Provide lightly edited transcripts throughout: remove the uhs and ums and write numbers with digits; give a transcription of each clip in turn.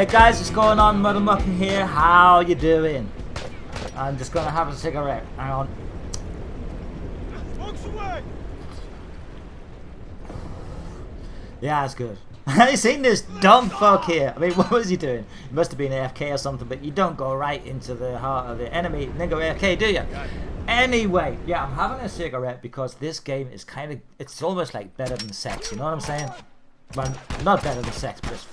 Hey guys, what's going on? Mothermucking here. How you doing? I'm just gonna have a cigarette. Hang on. Smokes away. Yeah, it's good. You seen this dumb fuck here? I mean, what was he doing? He must have been AFK or something, but you don't go right into the heart of the enemy and then go AFK, do you? Anyway, yeah, I'm having a cigarette because this game is kind of, it's almost like better than sex, you know what I'm saying? Well, not better than sex, but it's,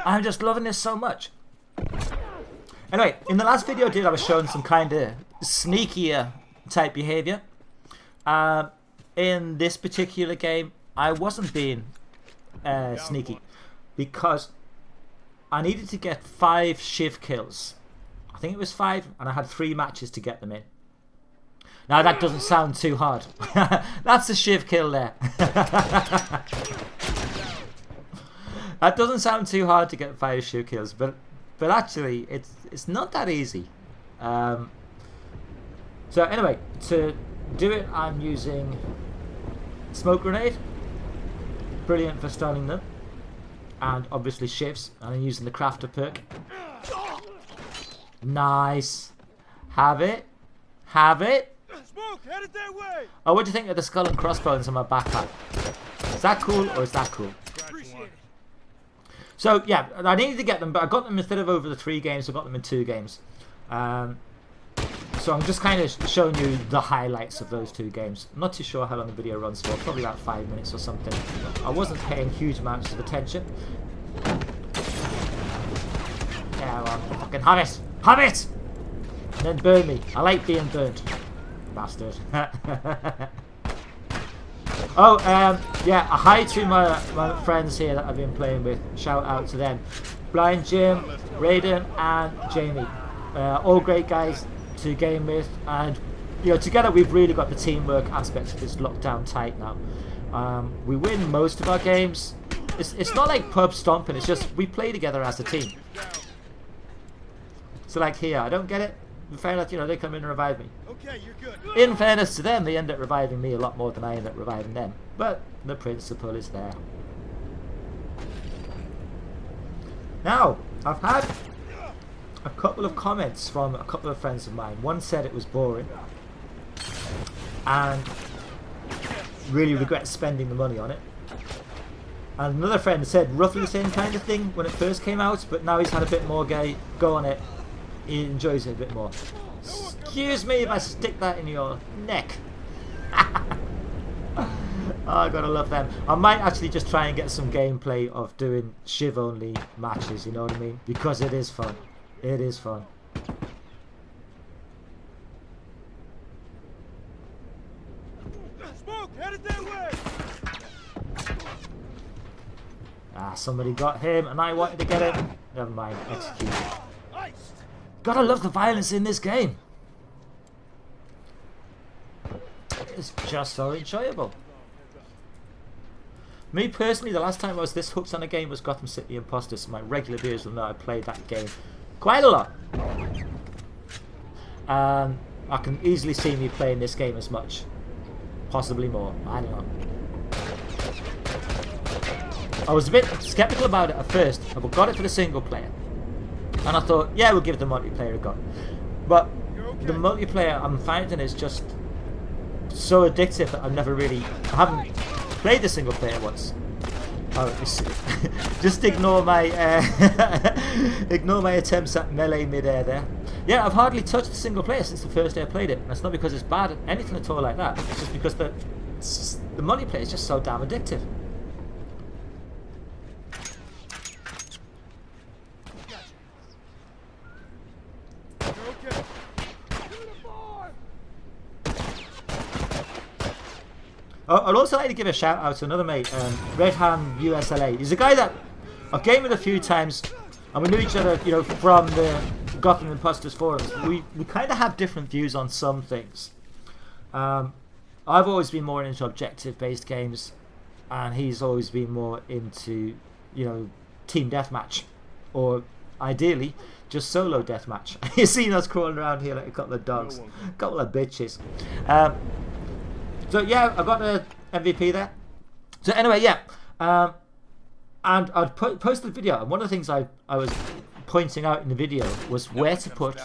I'm just loving this so much. Anyway, in the last video I was showing some kind of sneakier type behavior. In this particular game, I wasn't being sneaky because I needed to get 5 Shiv kills. I think it was 5, and I had 3 matches to get them in. Now that doesn't sound too hard. That's a Shiv kill there. That doesn't sound too hard to get 5 Shiv kills, but actually it's not that easy. So anyway, to do it, I'm using smoke grenade, brilliant for stunning them, and obviously Shivs. And I'm using the crafter perk. Nice, have it. Smoke headed that way. Oh, what do you think of the skull and crossbones on my backpack? Is that cool or is that cool? So yeah, I needed to get them, but I got them instead of over the 3 games, I got them in 2 games. So I'm just kind of showing you the highlights of those 2 games. I'm not too sure how long the video runs for, probably about 5 minutes or something. I wasn't paying huge amounts of attention. Yeah, well, fucking have it! And then burn me. I like being burnt. Bastard. Oh, yeah, a hi to my friends here that I've been playing with. Shout out to them. Blind Jim, Raiden, and Jamie. All great guys to game with, and you know, together we've really got the teamwork aspect of this locked down tight now. We win most of our games. It's not like pub stomping, it's just we play together as a team. So like here, I don't get it. In fairness, you know, they come in and revive me. Okay, you're good. In fairness to them, they end up reviving me a lot more than I end up reviving them. But the principle is there. Now, I've had a couple of comments from a couple of friends of mine. One said it was boring and really regrets spending the money on it. And another friend said roughly the same kind of thing when it first came out, but now he's had a bit more go on it. He enjoys it a bit more. Excuse me if I stick that in your neck. Oh, I gotta love them. I might actually just try and get some gameplay of doing Shiv only matches, you know what I mean? Because it is fun. It is fun. Smoke headed that way. Ah, somebody got him and I wanted to get him. Never mind, executed. Gotta love the violence in this game. It's just so enjoyable. Me personally, the last time I was this hooked on a game was Gotham City Imposters, so my regular viewers will know I played that game quite a lot. I can easily see me playing this game as much. Possibly more, I don't know. I was a bit skeptical about it at first. I got it for the single player. And I thought, yeah, we'll give the multiplayer a go. But the multiplayer I'm finding is just so addictive that I haven't played the single player once. Oh, just ignore my attempts at melee midair there. Yeah, I've hardly touched the single player since the first day I played it. And it's not because it's bad, anything at all like that. It's just because the multiplayer is just so damn addictive. I'd also like to give a shout out to another mate, Red Hand USLA. He's a guy that I've gamed with a few times, and we knew each other, you know, from the Gotham Imposters forums. We kind of have different views on some things. I've always been more into objective-based games, and he's always been more into, you know, team deathmatch, or ideally just solo deathmatch. You've seen us crawling around here like a couple of dogs, a couple of bitches. So yeah, I got the MVP there. So anyway, yeah, And I'd posted the video, and one of the things I was pointing out in the video was where to put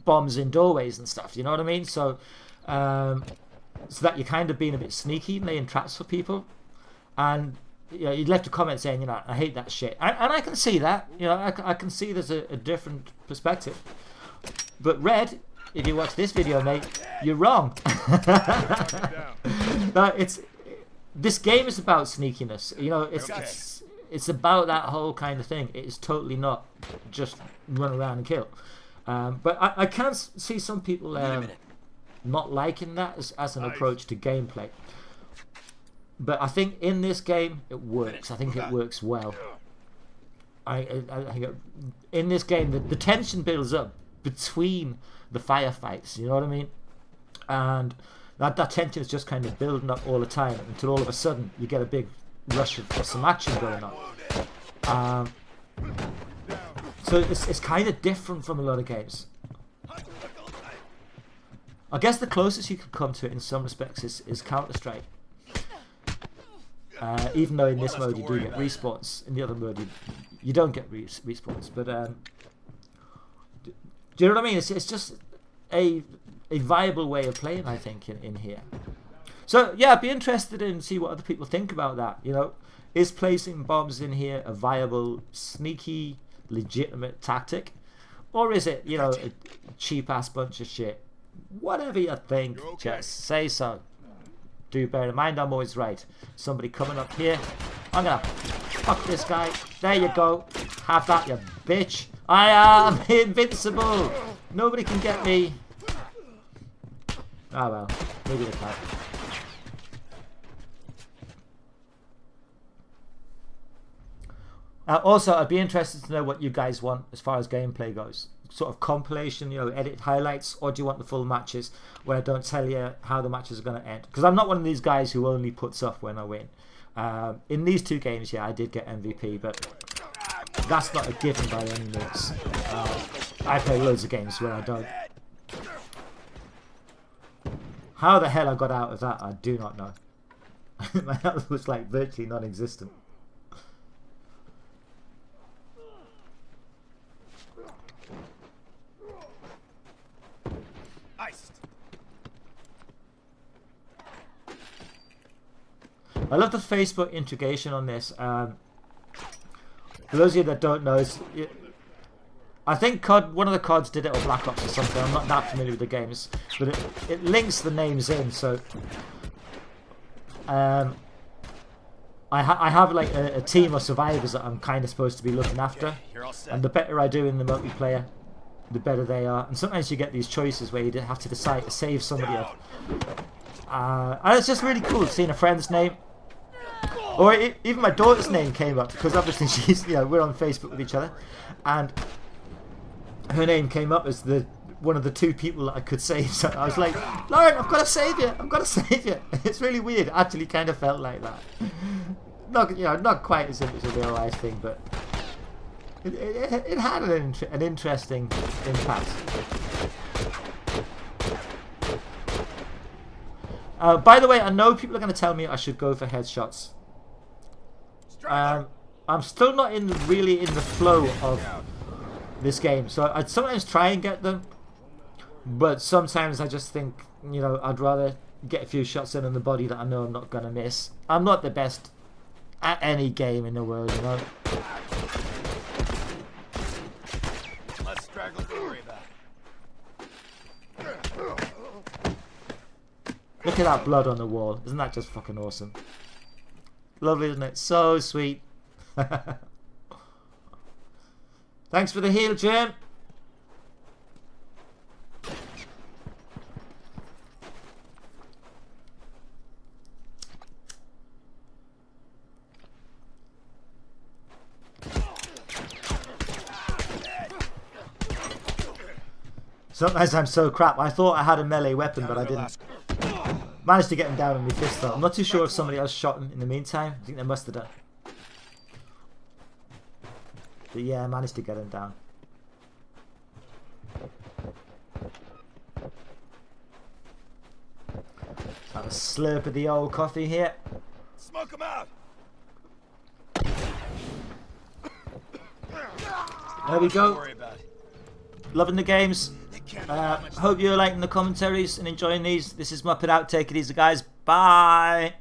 bombs in doorways and stuff. You know what I mean? So, so that you're kind of being a bit sneaky, laying traps for people. And you know, you left a comment saying, you know, I hate that shit, and I can see that. You know, I can see there's a different perspective. But Red, if you watch this video, mate, you're wrong. No, this game is about sneakiness. You know, it's about that whole kind of thing. It is totally not just run around and kill. But I can see some people not liking that as an approach to gameplay. But I think in this game it works. I think it works well. I think in this game the tension builds up between the firefights. You know what I mean? And that tension is just kind of building up all the time until all of a sudden you get a big rush of some action going on. So it's kind of different from a lot of games. I guess the closest you could come to it in some respects is Counter-Strike. Even though in this mode you do get respawns, in the other mode you don't get respawns. But do you know what I mean? It's just a viable way of playing, I think, in here. So yeah, I'd be interested in see what other people think about that. You know, is placing bombs in here a viable, sneaky, legitimate tactic, or is it, you know, a cheap ass bunch of shit? Whatever you think, just say so. Do bear in mind, I'm always right. Somebody coming up here. I'm gonna fuck this guy. There you go. Have that, you bitch. I am invincible. Nobody can get me. Oh well, maybe they can. Also, I'd be interested to know what you guys want as far as gameplay goes. Sort of compilation, you know, edit highlights, or do you want the full matches where I don't tell you how the matches are going to end? Because I'm not one of these guys who only puts up when I win. In these two games, yeah, I did get MVP, but that's not a given by any means. I play loads of games where I don't. How the hell I got out of that, I do not know. My health was like virtually non-existent. I love the Facebook integration on this. For those of you that don't know, I think COD, one of the CODs did it, or Black Ops or something. I'm not that familiar with the games, but it links the names in. So I have like a team of survivors that I'm kind of supposed to be looking after, and the better I do in the multiplayer, the better they are. And sometimes you get these choices where you have to decide to save somebody up. And it's just really cool seeing a friend's name. Or even my daughter's name came up, because obviously she's, you know, we're on Facebook with each other, and her name came up as one of the two people that I could save. So I was like, Lauren, I've got to save you. I've got to save you. It's really weird. It actually kind of felt like that. Not, you know, not quite as if it's a real life thing, but it had an interesting impact. By the way, I know people are going to tell me I should go for headshots. I'm still not really in the flow of this game, so I'd sometimes try and get them, but sometimes I just think, you know, I'd rather get a few shots in on the body that I know I'm not going to miss. I'm not the best at any game in the world, you know. Less straggling to worry about. Look at that blood on the wall. Isn't that just fucking awesome? Lovely, isn't it? So sweet. Thanks for the heal, Jim. Sometimes I'm so crap. I thought I had a melee weapon, but I didn't. Managed to get him down on my fist though. I'm not too sure if somebody else shot him in the meantime. I think they must have done. But yeah, I managed to get him down. Have a slurp of the old coffee here. Smoke him out. There we Don't go. worry about it. Loving the games. They can't know how much Hope you're liking the commentaries and enjoying these. This is Muppet Out. Take it easy, guys. Bye.